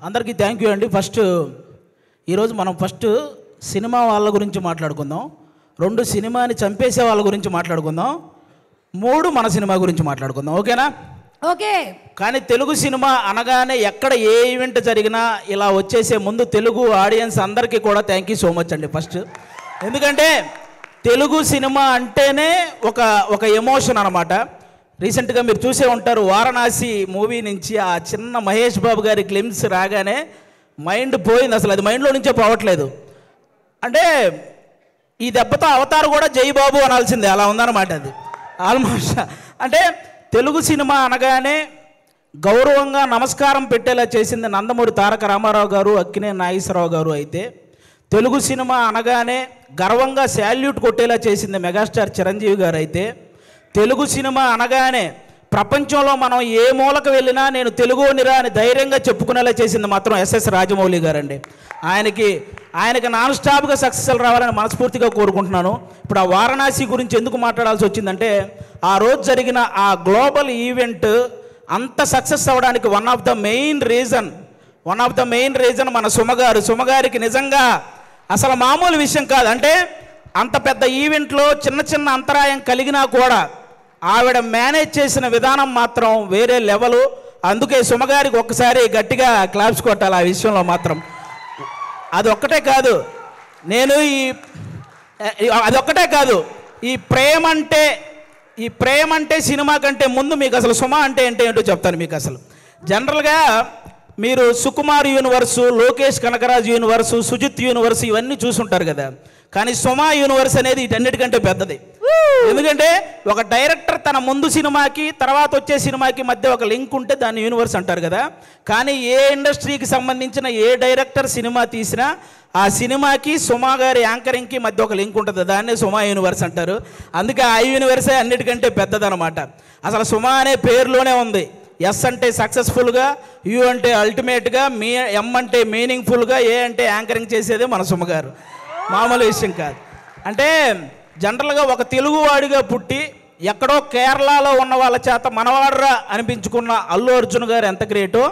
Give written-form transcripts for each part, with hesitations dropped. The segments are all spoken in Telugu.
అందరికీ థ్యాంక్ యూ అండి. ఈరోజు మనం సినిమా వాళ్ళ గురించి మాట్లాడుకుందాం, 2 సినిమాని చంపేసే వాళ్ళ గురించి మాట్లాడుకుందాం, 3 మన సినిమా గురించి మాట్లాడుకుందాం. ఓకేనా? ఓకే. కానీ తెలుగు సినిమా అనగానే ఎక్కడ ఏ ఈవెంట్ జరిగినా ఇలా వచ్చేసే ముందు తెలుగు ఆడియన్స్ అందరికీ కూడా థ్యాంక్ యూ సో మచ్ అండి. ఎందుకంటే తెలుగు సినిమా అంటేనే ఒక ఎమోషన్ అనమాట. రీసెంట్గా మీరు చూసే ఉంటారు, వారణాసి మూవీ నుంచి ఆ చిన్న మహేష్ బాబు గారి గ్లిమ్స్ రాగానే మైండ్ పోయింది. అసలు అది మైండ్లో నుంచే పోవట్లేదు. అంటే ఈ దెబ్బతో అవతారు కూడా జై బాబు అనాల్సిందే, అలా ఉందన్నమాట. అది ఆల్మోస్ట్ అంటే తెలుగు సినిమా అనగానే గౌరవంగా నమస్కారం పెట్టేలా చేసింది నందమూరి తారక రామారావు గారు, అక్కినేని నాగేశ్వరరావు గారు. అయితే తెలుగు సినిమా అనగానే గర్వంగా శాల్యూట్ కొట్టేలా చేసింది మెగాస్టార్ చిరంజీవి గారు. అయితే తెలుగు సినిమా అనగానే ప్రపంచంలో మనం ఏ మూలకు వెళ్ళినా నేను తెలుగునిరా అని ధైర్యంగా చెప్పుకునేలా చేసింది మాత్రం ఎస్ఎస్ రాజమౌళి గారండి. ఆయనకి నాన్ స్టాప్గా సక్సెస్ రావాలని మనస్ఫూర్తిగా కోరుకుంటున్నాను. ఇప్పుడు ఆ వారణాసి గురించి ఎందుకు మాట్లాడాల్సి వచ్చిందంటే, ఆ రోజు జరిగిన ఆ గ్లోబల్ ఈవెంట్ అంత సక్సెస్ అవ్వడానికి one of the main reason మన సుమగారికి నిజంగా అసలు మామూలు విషయం కాదు. అంటే అంత పెద్ద ఈవెంట్లో చిన్న అంతరాయం కలిగినా కూడా ఆవిడ మేనేజ్ చేసిన విధానం మాత్రం వేరే లెవెలు. అందుకే సుమగారికి ఒక్కసారి గట్టిగా క్లాప్స్ కొట్టాలి ఆ విషయంలో మాత్రం. అదొక్కటే కాదు, ఈ ప్రేమ అంటే సినిమా కంటే ముందు మీకు అసలు సుమ అంటే ఏంటో చెప్తాను మీకు. అసలు జనరల్గా మీరు Sukumar universe, Lokesh Kanagaraj universe, Sujeeth universe ఇవన్నీ చూసుంటారు కదా. కానీ సుమ యూనివర్స్ అనేది వీటన్నిటికంటే పెద్దది. ఎందుకంటే ఒక డైరెక్టర్ తన ముందు సినిమాకి తర్వాత వచ్చే సినిమాకి మధ్య ఒక లింక్ ఉంటే దాన్ని యూనివర్స్ అంటారు కదా. కానీ ఏ ఇండస్ట్రీకి సంబంధించిన ఏ డైరెక్టర్ సినిమా తీసినా ఆ సినిమాకి సుమ గారి యాంకరింగ్కి మధ్య ఒక లింక్ ఉంటుంది, దాన్నే సుమ యూనివర్స్ అంటారు. అందుకే ఆ యూనివర్సే అన్నిటికంటే పెద్దదనమాట. అసలు సుమ అనే పేరులోనే ఉంది. ఎస్ అంటే సక్సెస్ఫుల్గా, యు అంటే అల్టిమేట్గా, ఎం అంటే మీనింగ్ఫుల్గా, ఏ అంటే యాంకరింగ్ చేసేదే మన సుమ గారు. మామూలు విషయం కాదు. అంటే జనరల్గా ఒక తెలుగువాడిగా పుట్టి ఎక్కడో కేరళలో ఉన్న వాళ్ళ చేత మనవాడరా అనిపించుకున్న అల్లు అర్జున్ గారు ఎంత గ్రేటో,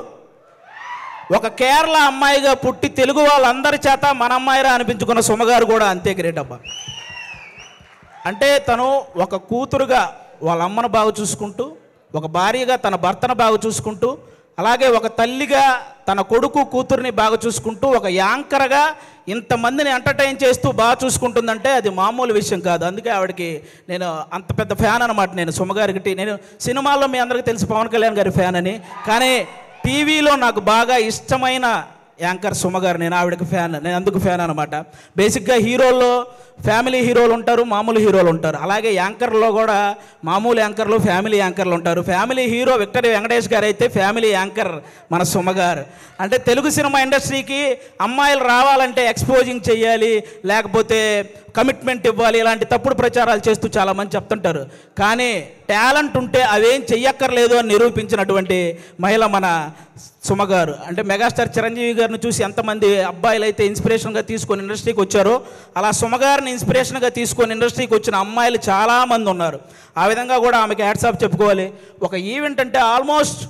ఒక కేరళ అమ్మాయిగా పుట్టి తెలుగు వాళ్ళందరి చేత మన అమ్మాయిరా అనిపించుకున్న సుమగారు కూడా అంతే గ్రేట్ అబ్బా. అంటే తను ఒక కూతురుగా వాళ్ళ అమ్మను బాగా చూసుకుంటూ, ఒక భార్యగా తన భర్తను బాగా చూసుకుంటూ, అలాగే ఒక తల్లిగా తన కొడుకు కూతుర్ని బాగా చూసుకుంటూ, ఒక యాంకర్గా ఇంతమందిని ఎంటర్టైన్ చేస్తూ బాగా చూసుకుంటుందంటే అది మామూలు విషయం కాదు. అందుకే ఆవిడకి నేను అంత పెద్ద ఫ్యాన్ అనమాట. నేను సుమగారికి, నేను సినిమాల్లో మీ అందరికీ తెలుసు పవన్ కళ్యాణ్ గారి ఫ్యాన్ అని, కానీ టీవీలో నాకు బాగా ఇష్టమైన యాంకర్ సుమగారు. నేను ఆవిడకి ఫ్యాన్, నేను అందుకు ఫ్యాన్ అనమాట. బేసిక్గా హీరోల్లో ఫ్యామిలీ హీరోలు ఉంటారు, మామూలు హీరోలు ఉంటారు. అలాగే యాంకర్లో కూడా మామూలు యాంకర్లు, ఫ్యామిలీ యాంకర్లు ఉంటారు. ఫ్యామిలీ హీరో విక్టరీ వెంకటేష్ గారు అయితే ఫ్యామిలీ యాంకర్ మన సుమగారు. అంటే తెలుగు సినిమా ఇండస్ట్రీకి అమ్మాయిలు రావాలంటే ఎక్స్పోజింగ్ చెయ్యాలి, లేకపోతే కమిట్మెంట్ ఇవ్వాలి, ఇలాంటి తప్పుడు ప్రచారాలు చేస్తూ చాలామంది చెప్తుంటారు. కానీ టాలెంట్ ఉంటే అవేం చెయ్యక్కర్లేదు అని నిరూపించినటువంటి మహిళ మన సుమగారు. అంటే మెగాస్టార్ చిరంజీవి గారిని చూసి ఎంతమంది అబ్బాయిలు అయితే ఇన్స్పిరేషన్గా తీసుకొని ఇండస్ట్రీకి వచ్చారో, అలా సుమగారిని ఇన్స్పిరేషన్గా తీసుకొని ఇండస్ట్రీకి వచ్చిన అమ్మాయిలు చాలామంది ఉన్నారు. ఆ విధంగా కూడా ఆమెకి హ్యాట్స్ ఆఫ్ చెప్పుకోవాలి. ఒక ఈవెంట్ అంటే ఆల్మోస్ట్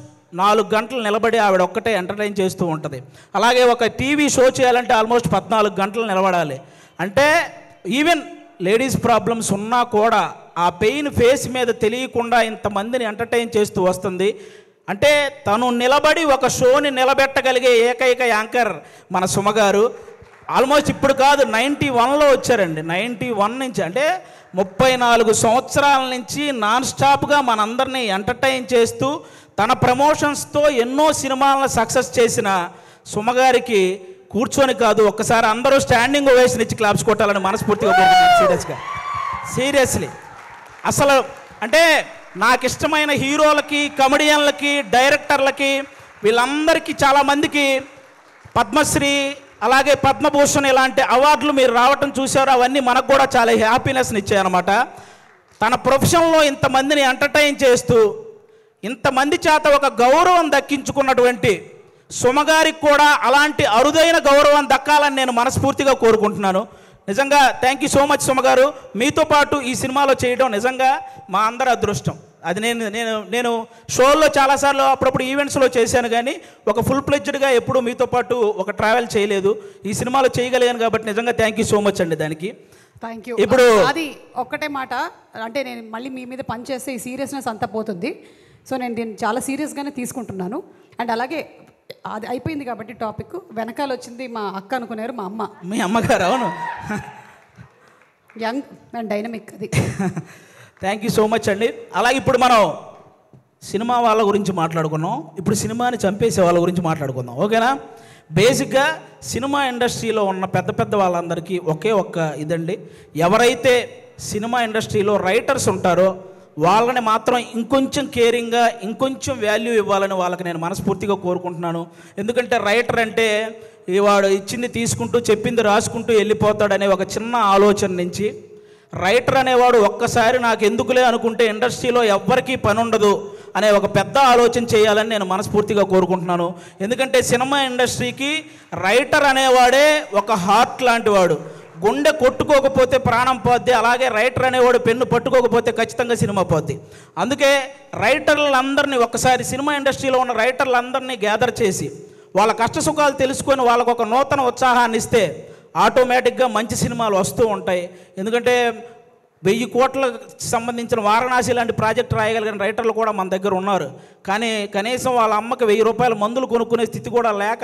4 గంటలు నిలబడి ఆవిడ ఒక్కటే ఎంటర్టైన్ చేస్తూ ఉంటుంది. అలాగే ఒక టీవీ షో చేయాలంటే ఆల్మోస్ట్ 14 గంటలు నిలబడాలి. అంటే ఈవెన్ లేడీస్ ప్రాబ్లమ్స్ ఉన్నా కూడా ఆ పెయిన్ ఫేస్ మీద తెలియకుండా ఇంతమందిని ఎంటర్టైన్ చేస్తూ వస్తుంది. అంటే తను నిలబడి ఒక షోని నిలబెట్టగలిగే ఏకైక యాంకర్ మన సుమగారు. ఆల్మోస్ట్ ఇప్పుడు కాదు, 91లో వచ్చారండి. 91 నుంచి, అంటే 34 సంవత్సరాల నుంచి నాన్ స్టాప్గా మనందరినీ ఎంటర్టైన్ చేస్తూ తన ప్రమోషన్స్తో ఎన్నో సినిమాలను సక్సెస్ చేసిన సుమగారికి కూర్చొని కాదు, ఒక్కసారి అందరూ స్టాండింగ్ ఓవేషన్ ఇచ్చి క్లాప్స్ కొట్టాలని మనస్ఫూర్తిగా కోరుకుంటున్నాను. సీరియస్లీ అసలు అంటే నాకు ఇష్టమైన హీరోలకి, కమెడియన్లకి, డైరెక్టర్లకి, వీళ్ళందరికీ చాలామందికి పద్మశ్రీ అలాగే పద్మభూషణ్ ఇలాంటి అవార్డులు మీరు రావటం చూసారు. అవన్నీ మనకు కూడా చాలా హ్యాపీనెస్ని ఇచ్చాయన్నమాట. తన ప్రొఫెషన్లో ఇంతమందిని ఎంటర్టైన్ చేస్తూ ఇంతమంది చేత ఒక గౌరవం దక్కించుకున్నటువంటి సుమగారికి కూడా అలాంటి అరుదైన గౌరవం దక్కాలని నేను మనస్ఫూర్తిగా కోరుకుంటున్నాను. నిజంగా థ్యాంక్ యూ సో మచ్ సుమగారు. మీతో పాటు ఈ సినిమాలో చేయడం నిజంగా మా అందరి అదృష్టం. అది నేను నేను నేను షోల్లో చాలాసార్లు అప్పుడప్పుడు ఈవెంట్స్లో చేశాను, కానీ ఒక ఫుల్ ప్లెడ్జ్డ్గా ఎప్పుడు మీతో పాటు ఒక ట్రావెల్ చేయలేదు. ఈ సినిమాలో చేయగలిగాను కాబట్టి నిజంగా థ్యాంక్ యూ సో మచ్ అండి దానికి. Thank you. ఇప్పుడు అది ఒక్కటే మాట, అంటే నేను మళ్ళీ మీ మీద పని చేస్తే ఈ సీరియస్నెస్ అంతా పోతుంది. సో నేను దీన్ని చాలా సీరియస్గానే తీసుకుంటున్నాను. అండ్ అలాగే అది అయిపోయింది కాబట్టి టాపిక్ వెనకాల వచ్చింది మా అక్క అనుకున్నారు, మా అమ్మ. మీ అమ్మగారు? అవును, యంగ్ అండ్ డైనమిక్. అది థ్యాంక్ యూ సో మచ్ అండి. అలాగే ఇప్పుడు మనం సినిమా వాళ్ళ గురించి మాట్లాడుకున్నాం, ఇప్పుడు సినిమాని చంపేసే వాళ్ళ గురించి మాట్లాడుకుందాం, ఓకేనా? బేసిక్గా సినిమా ఇండస్ట్రీలో ఉన్న పెద్ద పెద్ద వాళ్ళందరికీ ఒకే ఒక్క ఇదండి, ఎవరైతే సినిమా ఇండస్ట్రీలో రైటర్స్ ఉంటారో వాళ్ళని మాత్రం ఇంకొంచెం కేరింగ్గా ఇంకొంచెం వాల్యూ ఇవ్వాలని వాళ్ళకి నేను మనస్ఫూర్తిగా కోరుకుంటున్నాను. ఎందుకంటే రైటర్ అంటే వాడు ఇచ్చింది తీసుకుంటూ చెప్పింది రాసుకుంటూ వెళ్ళిపోతాడనే ఒక చిన్న ఆలోచన నుంచి రైటర్ అనేవాడు ఒక్కసారి నాకు ఎందుకులే అనుకుంటే ఇండస్ట్రీలో ఎవ్వరికీ పని ఉండదు అనే ఒక పెద్ద ఆలోచన చేయాలని నేను మనస్ఫూర్తిగా కోరుకుంటున్నాను. ఎందుకంటే సినిమా ఇండస్ట్రీకి రైటర్ అనేవాడే ఒక హార్ట్ లాంటి వాడు. గుండె కొట్టుకోకపోతే ప్రాణం పోద్ది, అలాగే రైటర్ అనేవాడు పెన్ను పట్టుకోకపోతే ఖచ్చితంగా సినిమా పోద్ది. అందుకే రైటర్లందరినీ ఒక్కసారి సినిమా ఇండస్ట్రీలో ఉన్న రైటర్లందరినీ గ్యాదర్ చేసి వాళ్ళ కష్టసుఖాలు తెలుసుకొని వాళ్ళకు ఒక నూతన ఉత్సాహాన్ని ఇస్తే ఆటోమేటిక్గా మంచి సినిమాలు వస్తూ ఉంటాయి. ఎందుకంటే 1000 కోట్లకు సంబంధించిన వారణాసి లాంటి ప్రాజెక్ట్ రాయగలిగిన రైటర్లు కూడా మన దగ్గర ఉన్నారు, కానీ కనీసం వాళ్ళ అమ్మకి 1000 రూపాయల మందులు కొనుక్కునే స్థితి కూడా లేక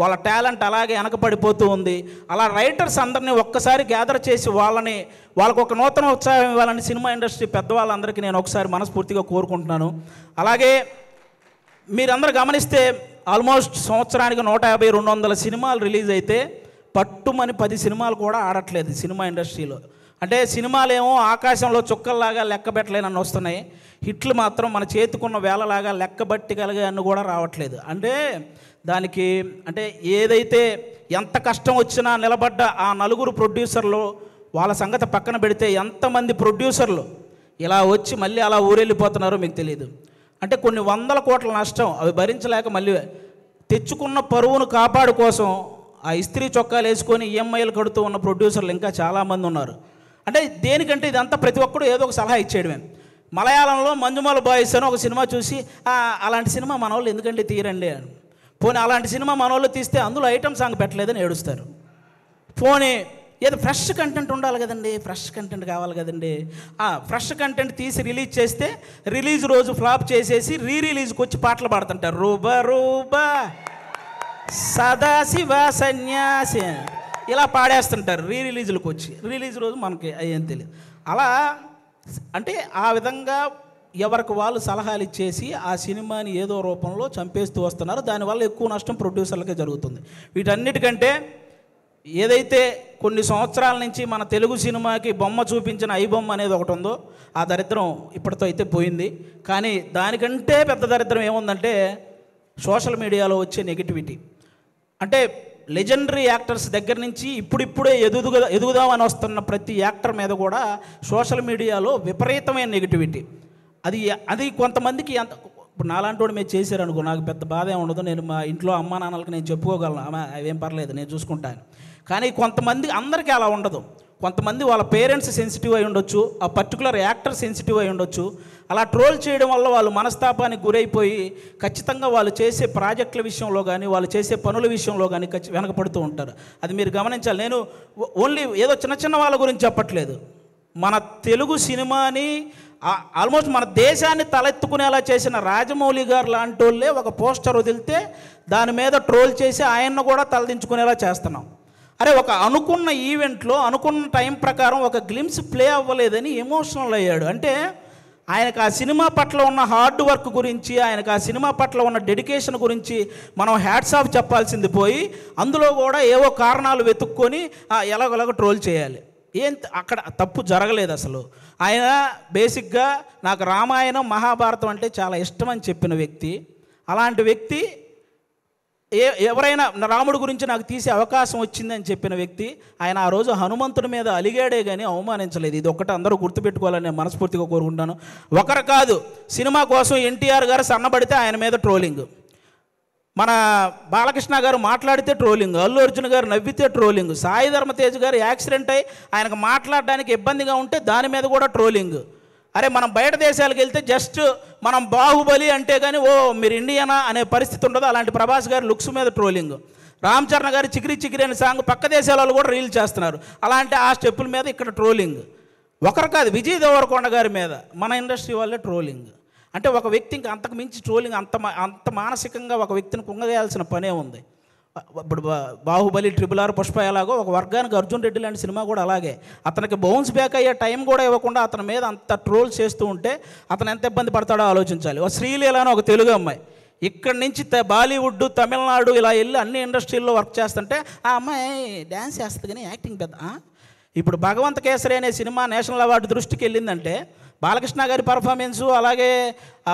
వాళ్ళ టాలెంట్ అలాగే వెనకపడిపోతూ ఉంది. అలా రైటర్స్ అందరినీ ఒక్కసారి గ్యాదర్ చేసి వాళ్ళకు ఒక నూతన ఉత్సాహం ఇవ్వాలని సినిమా ఇండస్ట్రీ పెద్దవాళ్ళందరికీ నేను ఒకసారి మనస్ఫూర్తిగా కోరుకుంటున్నాను. అలాగే మీరందరూ గమనిస్తే ఆల్మోస్ట్ సంవత్సరానికి 150-200 సినిమాలు రిలీజ్ అయితే పట్టుమని 10 సినిమాలు కూడా ఆడట్లేదు సినిమా ఇండస్ట్రీలో. అంటే సినిమాలేమో ఆకాశంలో చుక్కల్లాగా లెక్కబెట్టలేనని వస్తున్నాయి, హిట్లు మాత్రం మన చేతికున్న వేలలాగా లెక్కబట్టగలిగే అన్ని కూడా రావట్లేదు. అంటే దానికి అంటే ఏదైతే ఎంత కష్టం వచ్చినా నిలబడ్డ ఆ 4 ప్రొడ్యూసర్లు వాళ్ళ సంగతి పక్కన పెడితే ఎంతమంది ప్రొడ్యూసర్లు ఇలా వచ్చి మళ్ళీ అలా ఊరెళ్ళిపోతున్నారో మీకు తెలియదు. అంటే కొన్ని 100 కోట్ల నష్టం అవి భరించలేక మళ్ళీ తెచ్చుకున్న పరువును కాపాడు కోసం ఆ ఇస్త్రీ చొక్కాలు వేసుకొని ఈఎంఐలు కడుతూ ఉన్న ప్రొడ్యూసర్లు ఇంకా చాలామంది ఉన్నారు. అంటే దేనికంటే ఇదంతా ప్రతి ఒక్కడు ఏదో ఒక సలహా ఇచ్చేయడమే. మలయాళంలో మంజుమాల బాయ్స్ అని ఒక సినిమా చూసి అలాంటి సినిమా మన వాళ్ళు ఎందుకంటే తీరండి అని, పోనీ అలాంటి సినిమా మన వాళ్ళు తీస్తే అందులో ఐటమ్ సాంగ్ పెట్టలేదని ఏడుస్తారు. పోనీ ఏదో ఫ్రెష్ కంటెంట్ ఉండాలి కదండి, ఫ్రెష్ కంటెంట్ కావాలి కదండి, ఫ్రెష్ కంటెంట్ తీసి రిలీజ్ చేస్తే రిలీజ్ రోజు ఫ్లాప్ చేసేసి రిలీజ్కి వచ్చి పాటలు పాడుతుంటారు. రూబా రూబా సదాశివ సన్యాసి ఇలా పాడేస్తుంటారు రిలీజులకు వచ్చి. రిలీజ్ రోజు మనకి ఏం తెలియదు. అలా అంటే ఆ విధంగా ఎవరికి వాళ్ళు సలహాలు ఇచ్చేసి ఆ సినిమాని ఏదో రూపంలో చంపేస్తూ వస్తున్నారు. దానివల్ల ఎక్కువ నష్టం ప్రొడ్యూసర్లకే జరుగుతుంది. వీటన్నిటికంటే ఏదైతే కొన్ని సంవత్సరాల నుంచి మన తెలుగు సినిమాకి బొమ్మ చూపించిన ఐబొమ్మ అనేది ఒకటి ఉందో ఆ దరిద్రం ఇప్పటితో అయితే పోయింది. కానీ దానికంటే పెద్ద దరిద్రం ఏముందంటే సోషల్ మీడియాలో వచ్చే నెగిటివిటీ. అంటే లెజెండరీ యాక్టర్స్ దగ్గర నుంచి ఇప్పుడిప్పుడే ఎదుగుదామని వస్తున్న ప్రతి యాక్టర్ మీద కూడా సోషల్ మీడియాలో విపరీతమైన నెగిటివిటీ. అది కొంతమందికి ఇప్పుడు నాలాంటి వాడు మీరు చేశారనుకో నాకు పెద్ద బాధ ఏమి ఉండదు, నేను మా ఇంట్లో అమ్మా నాన్నలకి నేను చెప్పుకోగలను, అవేం పర్లేదు నేను చూసుకుంటాను. కానీ కొంతమంది అందరికీ అలా ఉండదు. కొంతమంది వాళ్ళ పేరెంట్స్ సెన్సిటివ్ అయి ఉండొచ్చు, ఆ పర్టికులర్ యాక్టర్ సెన్సిటివ్ అయి ఉండొచ్చు. అలా ట్రోల్ చేయడం వల్ల వాళ్ళు మనస్తాపానికి గురైపోయి ఖచ్చితంగా వాళ్ళు చేసే ప్రాజెక్టుల విషయంలో కానీ వాళ్ళు చేసే పనుల విషయంలో కానీ వెనకపడుతూ ఉంటారు. అది మీరు గమనించాలి. నేను ఓన్లీ ఏదో చిన్న చిన్న వాళ్ళ గురించి చెప్పట్లేదు, మన తెలుగు సినిమాని ఆల్మోస్ట్ మన దేశాన్ని తలెత్తుకునేలా చేసిన రాజమౌళి గారు లాంటి వాళ్ళే ఒక పోస్టర్ వదిలితే దాని మీద ట్రోల్ చేసి ఆయన్ను కూడా తలదించుకునేలా చేస్తున్నాం. అరే ఒక అనుకున్న ఈవెంట్లో అనుకున్న టైం ప్రకారం ఒక గ్లిమ్స్ ప్లే అవ్వలేదని ఎమోషనల్ అయ్యాడు. అంటే ఆయనకు ఆ సినిమా పట్ల ఉన్న హార్డ్ వర్క్ గురించి, ఆయనకు ఆ సినిమా పట్ల ఉన్న డెడికేషన్ గురించి మనం హ్యాట్స్ ఆఫ్ చెప్పాల్సింది పోయి అందులో కూడా ఏవో కారణాలు వెతుక్కొని ఎలాగోలాగ ట్రోల్ చేయాలి. అక్కడ తప్పు జరగలేదు అసలు. ఆయన బేసిక్గా నాకు రామాయణం మహాభారతం అంటే చాలా ఇష్టం అని చెప్పిన వ్యక్తి. అలాంటి వ్యక్తి ఎవరైనా రాముడి గురించి నాకు తీసే అవకాశం వచ్చిందని చెప్పిన వ్యక్తి. ఆయన ఆ రోజు హనుమంతుడి మీద అలిగాడే కానీ అవమానించలేదు. ఇది ఒక్కటి అందరూ గుర్తుపెట్టుకోవాలని నేను మనస్ఫూర్తిగా కోరుకుంటాను. ఒకరు కాదు, సినిమా కోసం ఎన్టీఆర్ గారు సన్నబడితే ఆయన మీద ట్రోలింగ్, మన బాలకృష్ణ గారు మాట్లాడితే ట్రోలింగ్, అల్లు అర్జున్ గారు నవ్వితే ట్రోలింగ్, సాయి ధర్మతేజ్ గారు యాక్సిడెంట్ అయ్యి ఆయనకు మాట్లాడడానికి ఇబ్బందిగా ఉంటే దాని మీద కూడా ట్రోలింగ్. అరే మనం బయట దేశాలకు వెళ్తే జస్ట్ మనం బాహుబలి అంటే కానీ ఓ మీరు ఇండియనా అనే పరిస్థితి ఉండదు. అలాంటి ప్రభాస్ గారి లుక్స్ మీద ట్రోలింగ్, రామ్ చరణ్ గారి చికిరి చికిరి అనే సాంగ్ పక్క దేశాల వాళ్ళు కూడా రీల్ చేస్తున్నారు. అలాంటి ఆ స్టెప్పుల మీద ఇక్కడ ట్రోలింగ్. ఒకరు కాదు, విజయ్ దేవరకొండ గారి మీద మన ఇండస్ట్రీ వాళ్ళే ట్రోలింగ్. అంటే ఒక వ్యక్తి ఇంకా అంతకు మించి ట్రోలింగ్, అంత మానసికంగా ఒక వ్యక్తిని కుంగవేయాల్సిన పనే ఉంది. ఇప్పుడు బాహుబలి, RRR, పుష్ప ఎలాగో ఒక వర్గానికి అర్జున్ రెడ్డి లాంటి సినిమా కూడా అలాగే. అతనికి బౌన్స్ బ్యాక్ అయ్యే టైం కూడా ఇవ్వకుండా అతని మీద అంత ట్రోల్ చేస్తూ ఉంటే అతను ఎంత ఇబ్బంది పడతాడో ఆలోచించాలి. ఒక శ్రీలీల అని ఒక తెలుగు అమ్మాయి ఇక్కడి నుంచి బాలీవుడ్, తమిళనాడు ఇలా వెళ్ళి అన్ని ఇండస్ట్రీల్లో వర్క్ చేస్తుంటే ఆ అమ్మాయి డ్యాన్స్ చేస్తుంది కానీ యాక్టింగ్ పెద్ద. ఇప్పుడు భగవంత కేసరి అనే సినిమా నేషనల్ అవార్డు దృష్టికి వెళ్ళిందంటే బాలకృష్ణ గారి పర్ఫార్మెన్సు, అలాగే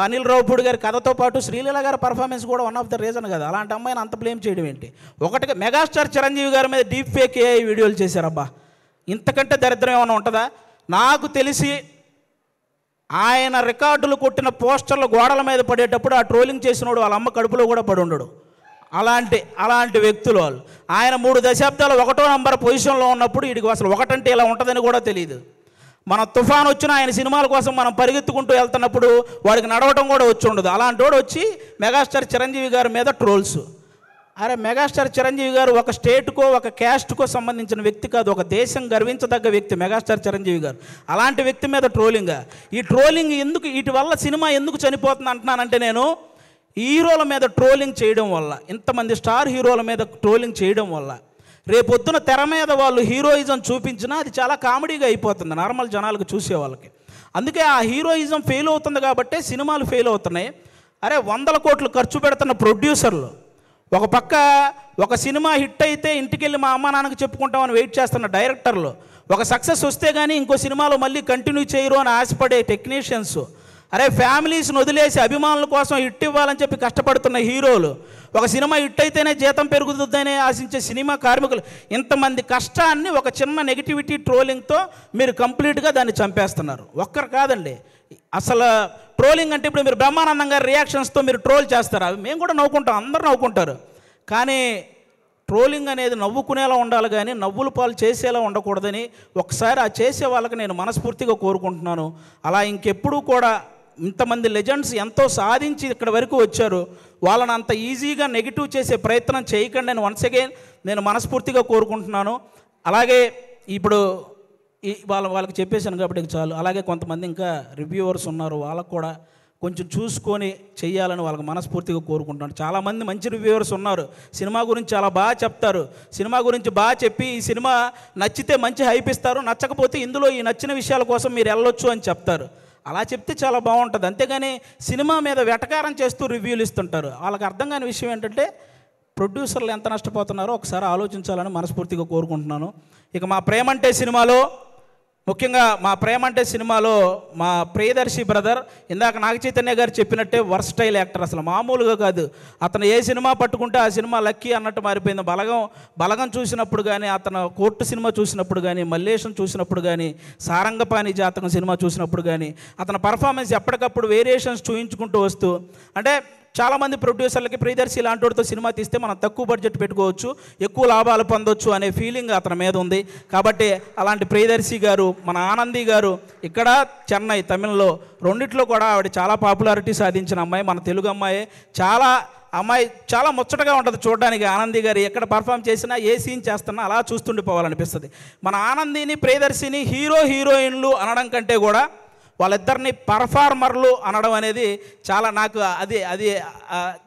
అనిల్ రావుపూడి గారి కథతో పాటు శ్రీలీల గారి పర్ఫార్మెన్స్ కూడా వన్ ఆఫ్ ద రీజన్ కదా. అలాంటి అమ్మాయిని అంత బ్లేమ్ చేయడం ఏంటి? ఒకటిగా మెగాస్టార్ చిరంజీవి గారి మీద డీప్ ఫేక్ AI వీడియోలు చేశారబ్బా. ఇంతకంటే దరిద్రం ఏమైనా ఉంటుందా? నాకు తెలిసి ఆయన రికార్డులు కొట్టిన పోస్టర్లు గోడల మీద పడేటప్పుడు ఆ ట్రోలింగ్ చేసినోడు వాళ్ళ అమ్మ కడుపులో కూడా పడి ఉండడు. అలాంటి వ్యక్తులు వాళ్ళు. ఆయన 3 దశాబ్దాలు 1వ నంబర్ పొజిషన్లో ఉన్నప్పుడు వీడికి అసలు ఒకటంటే ఇలా ఉంటుందని కూడా తెలియదు. మన తుఫాన్ వచ్చిన ఆయన సినిమాల కోసం మనం పరిగెత్తుకుంటూ వెళ్తున్నప్పుడు వాడికి నడవటం కూడా వచ్చి ఉండదు. అలాంటి వాడు వచ్చి మెగాస్టార్ చిరంజీవి గారి మీద ట్రోల్స్. అరే మెగాస్టార్ చిరంజీవి గారు ఒక స్టేట్కో ఒక క్యాస్ట్కో సంబంధించిన వ్యక్తి కాదు, ఒక దేశం గర్వించదగ్గ వ్యక్తి మెగాస్టార్ చిరంజీవి గారు. అలాంటి వ్యక్తి మీద ట్రోలింగ్. ఈ ట్రోలింగ్ ఎందుకు, వీటి వల్ల సినిమా ఎందుకు చనిపోతుంది అంటున్నానంటే, నేను హీరోల మీద ట్రోలింగ్ చేయడం వల్ల, ఇంతమంది స్టార్ హీరోల మీద ట్రోలింగ్ చేయడం వల్ల రేపొద్దున తెర మీద వాళ్ళు హీరోయిజం చూపించినా అది చాలా కామెడీగా అయిపోతుంది నార్మల్ జనాలకు, చూసే వాళ్ళకి. అందుకే ఆ హీరోయిజం ఫెయిల్ అవుతుంది కాబట్టే సినిమాలు ఫెయిల్ అవుతున్నాయి. అరే 100 కోట్లు ఖర్చు పెడుతున్న ప్రొడ్యూసర్లు ఒక పక్క ఒక సినిమా హిట్ అయితే ఇంటికెళ్ళి మా అమ్మ నాన్నకి చెప్పుకుంటామని వెయిట్ చేస్తున్న డైరెక్టర్లు, ఒక సక్సెస్ వస్తే కానీ ఇంకో సినిమాలో మళ్ళీ కంటిన్యూ చేయరు అని ఆశపడే టెక్నీషియన్స్, అరే ఫ్యామిలీస్ని వదిలేసి అభిమానుల కోసం హిట్ ఇవ్వాలని చెప్పి కష్టపడుతున్న హీరోలు, ఒక సినిమా హిట్ అయితేనే జీతం పెరుగుతుందని ఆశించే సినిమా కార్మికులు, ఇంతమంది కష్టాన్ని ఒక చిన్న నెగిటివిటీ ట్రోలింగ్తో మీరు కంప్లీట్గా దాన్ని చంపేస్తున్నారు. ఒక్కరు కాదండి, అసలు ట్రోలింగ్ అంటే ఇప్పుడు మీరు బ్రహ్మానందం గారి రియాక్షన్స్తో మీరు ట్రోల్ చేస్తారు, అవి మేము కూడా నవ్వుకుంటాం, అందరూ నవ్వుకుంటారు. కానీ ట్రోలింగ్ అనేది నవ్వుకునేలా ఉండాలి కానీ నవ్వుల పాలు చేసేలా ఉండకూడదని ఒకసారి ఆ చేసే వాళ్ళకి నేను మనస్ఫూర్తిగా కోరుకుంటున్నాను. అలా ఇంకెప్పుడూ కూడా ఇంతమంది లెజెండ్స్ ఎంతో సాధించి ఇక్కడ వరకు వచ్చారు, వాళ్ళని అంత ఈజీగా నెగిటివ్ చేసే ప్రయత్నం చేయకండి అని వన్స్ అగైన్ నేను మనస్ఫూర్తిగా కోరుకుంటున్నాను. అలాగే ఇప్పుడు వాళ్ళకి చెప్పేశాను కాబట్టి చాలు. అలాగే కొంతమంది ఇంకా రివ్యూవర్స్ ఉన్నారు, వాళ్ళకు కూడా కొంచెం చూసుకొని చెయ్యాలని వాళ్ళకి మనస్ఫూర్తిగా కోరుకుంటున్నాను. చాలామంది మంచి రివ్యూవర్స్ ఉన్నారు, సినిమా గురించి చాలా బాగా చెప్తారు, సినిమా గురించి బాగా చెప్పి ఈ సినిమా నచ్చితే మంచి హైప్ ఇస్తారు, నచ్చకపోతే ఇందులో ఈ నచ్చిన విషయాల కోసం మీరు వెళ్ళొచ్చు అని చెప్తారు. అలా చెప్తే చాలా బాగుంటుంది. అంతేగాని సినిమా మీద వెటకారం చేస్తూ రివ్యూలు ఇస్తుంటారు. వాళ్ళకి అర్థం కాని విషయం ఏంటంటే ప్రొడ్యూసర్లు ఎంత నష్టపోతున్నారో ఒకసారి ఆలోచించాలని మనస్ఫూర్తిగా కోరుకుంటున్నాను. ఇక మా ప్రేమంటే సినిమాలో, ముఖ్యంగా మా ప్రేమంటే సినిమాలో మా ప్రియదర్శి బ్రదర్ ఇందాక నాగ చైతన్య గారు చెప్పినట్టే వర్స్టైల్ యాక్టర్, అసలు మామూలుగా కాదు. అతను ఏ సినిమా పట్టుకుంటే ఆ సినిమా లక్కీ అన్నట్టు మారిపోయింది. బలగం చూసినప్పుడు కానీ, అతను కోర్టు సినిమా చూసినప్పుడు కానీ, మల్లేశం చూసినప్పుడు కానీ, సారంగపాణి జాతకం సినిమా చూసినప్పుడు కానీ అతని పర్ఫార్మెన్స్ ఎప్పటికప్పుడు వేరియేషన్స్ చూయించుకుంటూ వస్తూ, అంటే చాలామంది ప్రొడ్యూసర్లకి ప్రియదర్శి ఇలాంటి వాడితో సినిమా తీస్తే మనం తక్కువ బడ్జెట్ పెట్టుకోవచ్చు, ఎక్కువ లాభాలు పొందొచ్చు అనే ఫీలింగ్ అతని మీద ఉంది. కాబట్టి అలాంటి ప్రియదర్శి గారు, మన ఆనంది గారు ఇక్కడ చెన్నై, తమిళ్లో రెండిట్లో కూడా ఆవిడ చాలా పాపులారిటీ సాధించిన అమ్మాయి, మన తెలుగు అమ్మాయి. చాలా ముచ్చటగా ఉంటుంది చూడడానికి. ఆనంది గారు ఎక్కడ పర్ఫామ్ చేసినా, ఏ సీన్ చేస్తున్నా అలా చూస్తుండిపోవాలనిపిస్తుంది. మన ఆనందిని ప్రియదర్శిని హీరోయిన్లు అనడం కంటే కూడా వాళ్ళిద్దరిని పర్ఫార్మర్లు అనడం అనేది చాలా నాకు అది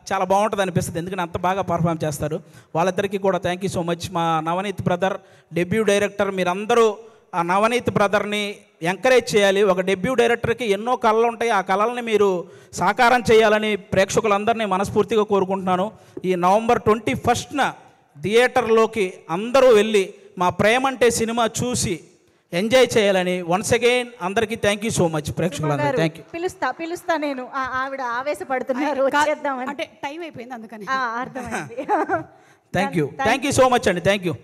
చాలా బాగుంటుంది అనిపిస్తుంది. ఎందుకంటే అంత బాగా పర్ఫామ్ చేస్తారు. వాళ్ళిద్దరికీ కూడా థ్యాంక్ యూ సో మచ్. మా నవనీత్ బ్రదర్ డెబ్యూ డైరెక్టర్, మీరందరూ ఆ నవనీత్ బ్రదర్ని ఎంకరేజ్ చేయాలి. ఒక డెబ్యూ డైరెక్టర్కి ఎన్నో కళలు ఉంటాయి, ఆ కళల్ని మీరు సాకారం చేయాలని ప్రేక్షకులందరినీ మనస్ఫూర్తిగా కోరుకుంటున్నాను. ఈ నవంబర్ 21న థియేటర్లోకి అందరూ వెళ్ళి మా ప్రేమంటే సినిమా చూసి ఎంజాయ్ చేయాలని వన్స్ అగైన్ అందరికీ థ్యాంక్ యూ సో మచ్. ప్రేక్షకులందరూ థ్యాంక్ యూ. పిలుస్తా నేను. ఆవిడ ఆవేశపడుతున్నారు, అంటే టైం అయిపోయింది అందుకని. అర్థమైంది. థ్యాంక్ యూ సో మచ్ అండి. Thank you.